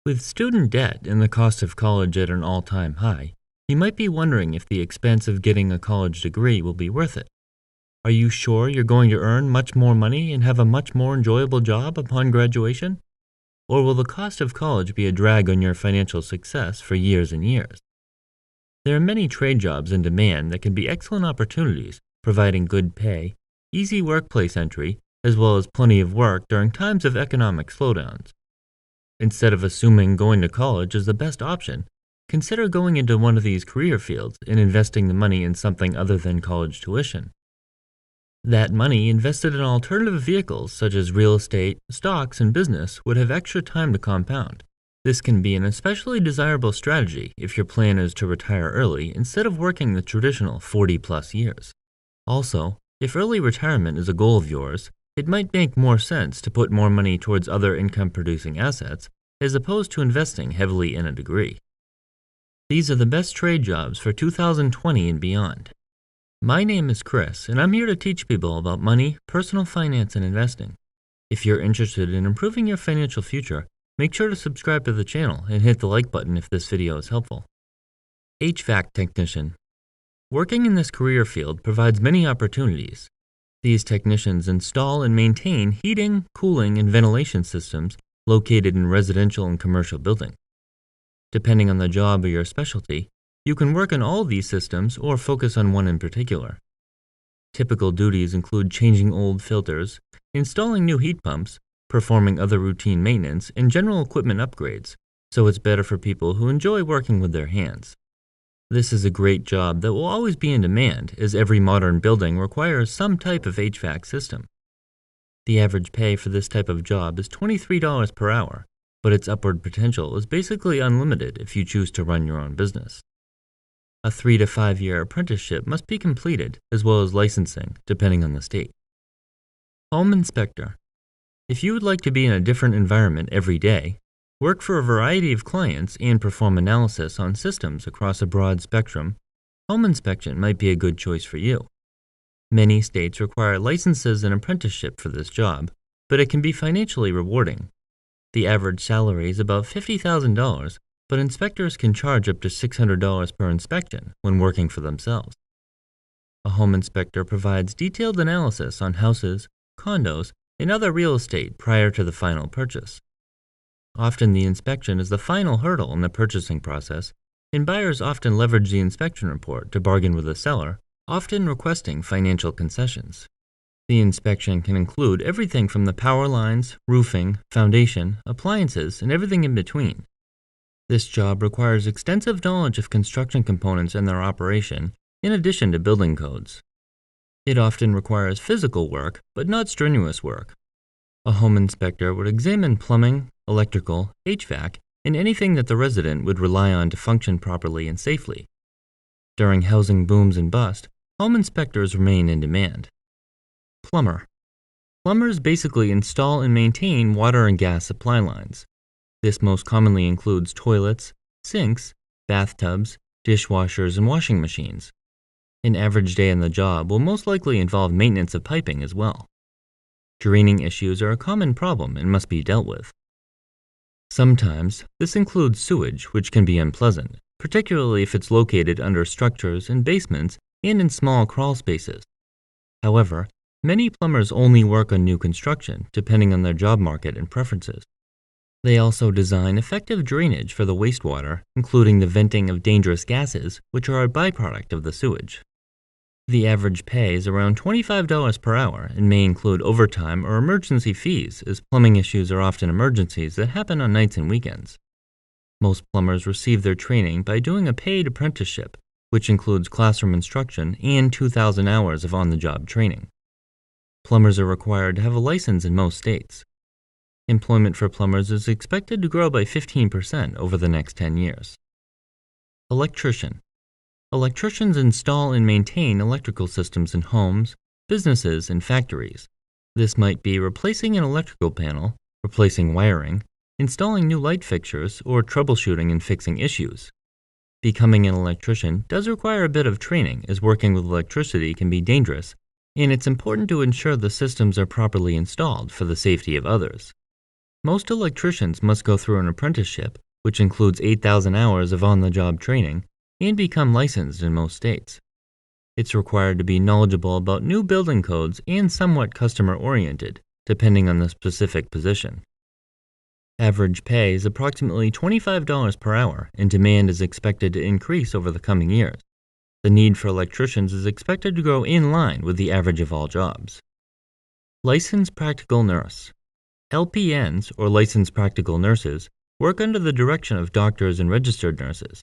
With student debt and the cost of college at an all-time high, you might be wondering if the expense of getting a college degree will be worth it. Are you sure you're going to earn much more money and have a much more enjoyable job upon graduation? Or will the cost of college be a drag on your financial success for years and years? There are many trade jobs in demand that can be excellent opportunities, providing good pay, easy workplace entry, as well as plenty of work during times of economic slowdowns. Instead of assuming going to college is the best option, consider going into one of these career fields and investing the money in something other than college tuition. That money invested in alternative vehicles such as real estate, stocks, and business would have extra time to compound. This can be an especially desirable strategy if your plan is to retire early instead of working the traditional 40-plus years. Also, if early retirement is a goal of yours, it might make more sense to put more money towards other income-producing assets as opposed to investing heavily in a degree. These are the best trade jobs for 2020 and beyond. My name is Chris, and I'm here to teach people about money, personal finance, and investing. If you're interested in improving your financial future, make sure to subscribe to the channel and hit the like button if this video is helpful. HVAC technician. Working in this career field provides many opportunities. These technicians install and maintain heating, cooling, and ventilation systems located in residential and commercial buildings. Depending on the job or your specialty, you can work on all of these systems or focus on one in particular. Typical duties include changing old filters, installing new heat pumps, performing other routine maintenance, and general equipment upgrades, so it's better for people who enjoy working with their hands. This is a great job that will always be in demand, as every modern building requires some type of HVAC system. The average pay for this type of job is $23 per hour, but its upward potential is basically unlimited if you choose to run your own business. A 3 to 5 year apprenticeship must be completed, as well as licensing, depending on the state. Home inspector. If you would like to be in a different environment every day, work for a variety of clients, and perform analysis on systems across a broad spectrum, home inspection might be a good choice for you. Many states require licenses and apprenticeship for this job, but it can be financially rewarding. The average salary is about $50,000, but inspectors can charge up to $600 per inspection when working for themselves. A home inspector provides detailed analysis on houses, condos, and other real estate prior to the final purchase. Often the inspection is the final hurdle in the purchasing process, and buyers often leverage the inspection report to bargain with the seller, often requesting financial concessions. The inspection can include everything from the power lines, roofing, foundation, appliances, and everything in between. This job requires extensive knowledge of construction components and their operation, in addition to building codes. It often requires physical work, but not strenuous work. A home inspector would examine plumbing, electrical, HVAC, and anything that the resident would rely on to function properly and safely. During housing booms and bust, home inspectors remain in demand. Plumber. Plumbers basically install and maintain water and gas supply lines. This most commonly includes toilets, sinks, bathtubs, dishwashers, and washing machines. An average day on the job will most likely involve maintenance of piping as well. Draining issues are a common problem and must be dealt with. Sometimes, this includes sewage, which can be unpleasant, particularly if it's located under structures and basements and in small crawl spaces. However, many plumbers only work on new construction, depending on their job market and preferences. They also design effective drainage for the wastewater, including the venting of dangerous gases, which are a byproduct of the sewage. The average pay is around $25 per hour and may include overtime or emergency fees, as plumbing issues are often emergencies that happen on nights and weekends. Most plumbers receive their training by doing a paid apprenticeship, which includes classroom instruction and 2,000 hours of on-the-job training. Plumbers are required to have a license in most states. Employment for plumbers is expected to grow by 15% over the next 10 years. Electrician. Electricians install and maintain electrical systems in homes, businesses, and factories. This might be replacing an electrical panel, replacing wiring, installing new light fixtures, or troubleshooting and fixing issues. Becoming an electrician does require a bit of training, as working with electricity can be dangerous, and it's important to ensure the systems are properly installed for the safety of others. Most electricians must go through an apprenticeship, which includes 8,000 hours of on-the-job training, and become licensed in most states. It's required to be knowledgeable about new building codes and somewhat customer-oriented, depending on the specific position. Average pay is approximately $25 per hour, and demand is expected to increase over the coming years. The need for electricians is expected to grow in line with the average of all jobs. Licensed Practical Nurse. LPNs, or Licensed Practical Nurses, work under the direction of doctors and registered nurses.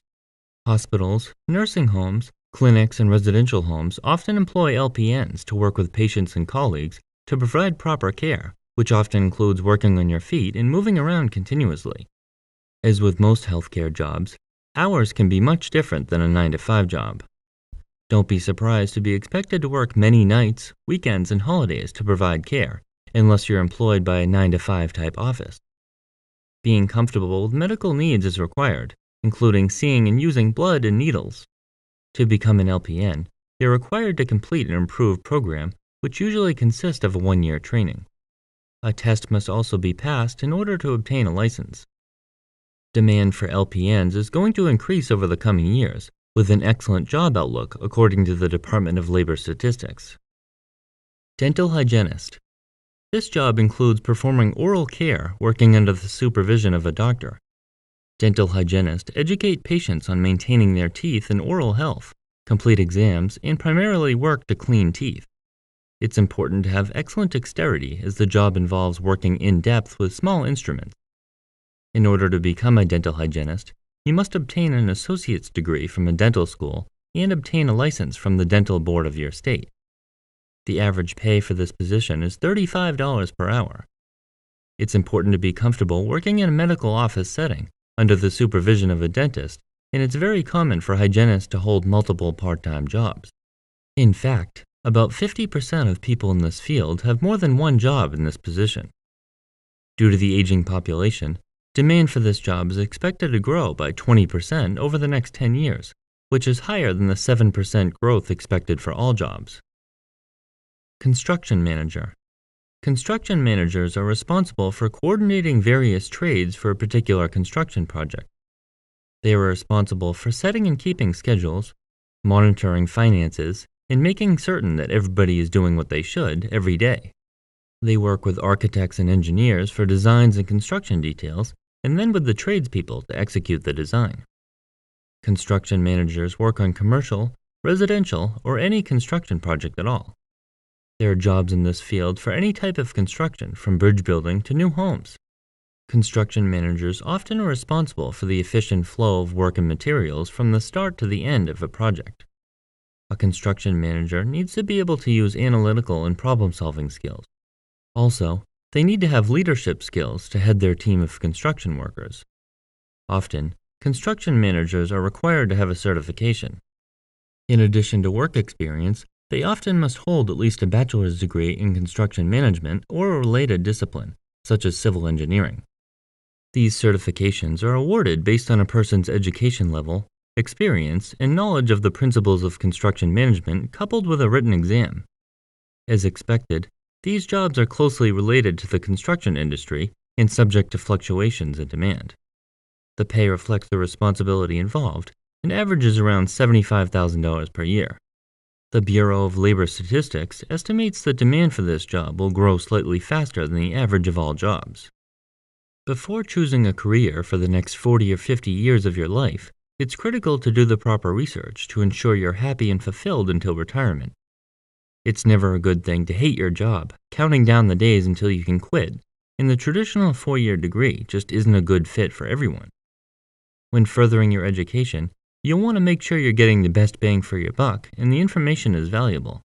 Hospitals, nursing homes, clinics, and residential homes often employ LPNs to work with patients and colleagues to provide proper care, which often includes working on your feet and moving around continuously. As with most healthcare jobs, hours can be much different than a 9-to-5 job. Don't be surprised to be expected to work many nights, weekends, and holidays to provide care, unless you're employed by a 9-to-5 type office. Being comfortable with medical needs is required, including seeing and using blood and needles. To become an LPN, you're required to complete an improved program, which usually consists of a 1-year training. A test must also be passed in order to obtain a license. Demand for LPNs is going to increase over the coming years, with an excellent job outlook according to the Department of Labor Statistics. Dental Hygienist. This job includes performing oral care working under the supervision of a doctor. Dental hygienists educate patients on maintaining their teeth and oral health, complete exams, and primarily work to clean teeth. It's important to have excellent dexterity as the job involves working in depth with small instruments. In order to become a dental hygienist, you must obtain an associate's degree from a dental school and obtain a license from the dental board of your state. The average pay for this position is $35 per hour. It's important to be comfortable working in a medical office setting under the supervision of a dentist, and it's very common for hygienists to hold multiple part-time jobs. In fact, about 50% of people in this field have more than one job in this position. Due to the aging population, demand for this job is expected to grow by 20% over the next 10 years, which is higher than the 7% growth expected for all jobs. Construction Manager. Construction managers are responsible for coordinating various trades for a particular construction project. They are responsible for setting and keeping schedules, monitoring finances, and making certain that everybody is doing what they should every day. They work with architects and engineers for designs and construction details, and then with the tradespeople to execute the design. Construction managers work on commercial, residential, or any construction project at all. There are jobs in this field for any type of construction, from bridge building to new homes. Construction managers often are responsible for the efficient flow of work and materials from the start to the end of a project. A construction manager needs to be able to use analytical and problem-solving skills. Also, they need to have leadership skills to head their team of construction workers. Often, construction managers are required to have a certification. In addition to work experience, they often must hold at least a bachelor's degree in construction management or a related discipline, such as civil engineering. These certifications are awarded based on a person's education level, experience, and knowledge of the principles of construction management coupled with a written exam. As expected, these jobs are closely related to the construction industry and subject to fluctuations in demand. The pay reflects the responsibility involved and averages around $75,000 per year. The Bureau of Labor Statistics estimates the demand for this job will grow slightly faster than the average of all jobs. Before choosing a career for the next 40 or 50 years of your life, it's critical to do the proper research to ensure you're happy and fulfilled until retirement. It's never a good thing to hate your job, counting down the days until you can quit, and the traditional 4-year degree just isn't a good fit for everyone. When furthering your education, you'll want to make sure you're getting the best bang for your buck and the information is valuable.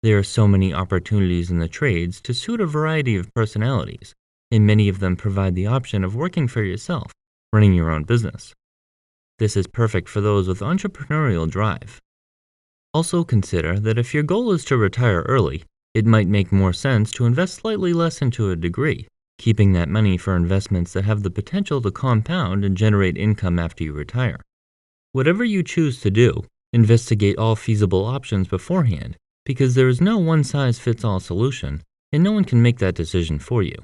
There are so many opportunities in the trades to suit a variety of personalities, and many of them provide the option of working for yourself, running your own business. This is perfect for those with entrepreneurial drive. Also consider that if your goal is to retire early, it might make more sense to invest slightly less into a degree, keeping that money for investments that have the potential to compound and generate income after you retire. Whatever you choose to do, investigate all feasible options beforehand, because there is no one-size-fits-all solution, and no one can make that decision for you.